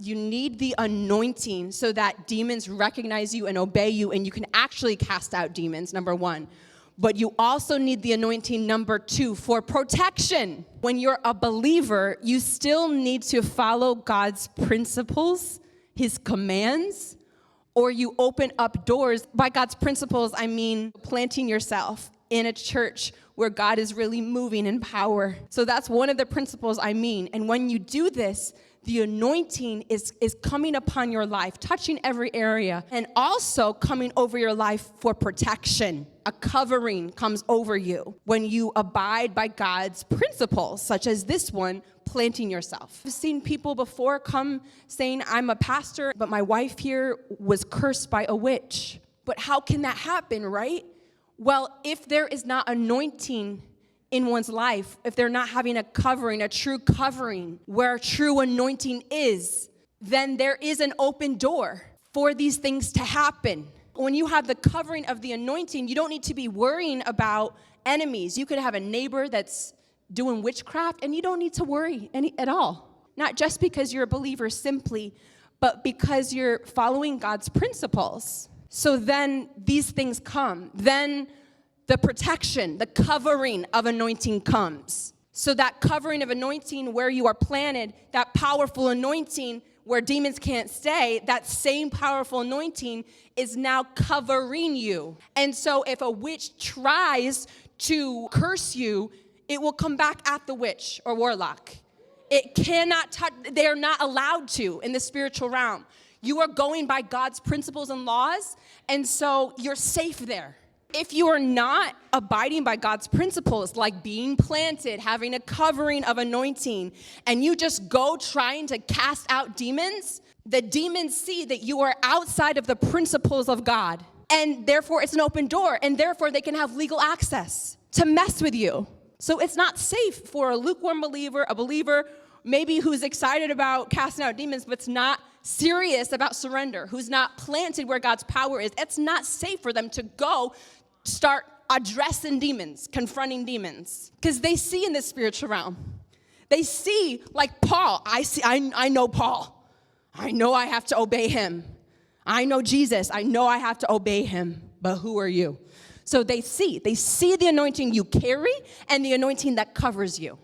You need the anointing so that demons recognize you and obey you, and you can actually cast out demons, number one. But you also need the anointing, number two, for protection. When you're a believer, you still need to follow God's principles, his commands, or you open up doors. By God's principles, I mean planting yourself in a church where God is really moving in power. So that's one of the principles I mean. And when you do this, the anointing is coming upon your life, touching every area, and also coming over your life for protection. A covering comes over you when you abide by God's principles, such as this one, planting yourself. I've seen people before come saying, I'm a pastor, but my wife here was cursed by a witch. But how can that happen, right? Well, if there is not anointing in one's life, if they're not having a covering, a true covering where true anointing is, then there is an open door for these things to happen. When you have the covering of the anointing, you don't need to be worrying about enemies. You could have a neighbor that's doing witchcraft, and you don't need to worry at all. Not just because you're a believer simply, but because you're following God's principles. So then these things come. Then the protection, the covering of anointing comes. So that covering of anointing where you are planted, that powerful anointing where demons can't stay, that same powerful anointing is now covering you. And so if a witch tries to curse you, it will come back at the witch or warlock. It cannot touch, they are not allowed to in the spiritual realm. You are going by God's principles and laws, and so you're safe there. If you are not abiding by God's principles, like being planted, having a covering of anointing, and you just go trying to cast out demons, the demons see that you are outside of the principles of God. And therefore, it's an open door, and therefore, they can have legal access to mess with you. So it's not safe for a lukewarm believer, a believer maybe who's excited about casting out demons, but it's not serious about surrender, who's not planted where God's power is. It's not safe for them to go start addressing demons, confronting demons, because they see in the spiritual realm. They see, like Paul. I know Paul. I know I have to obey him. I know Jesus. I know I have to obey him. But who are you? So they see the anointing you carry and the anointing that covers you.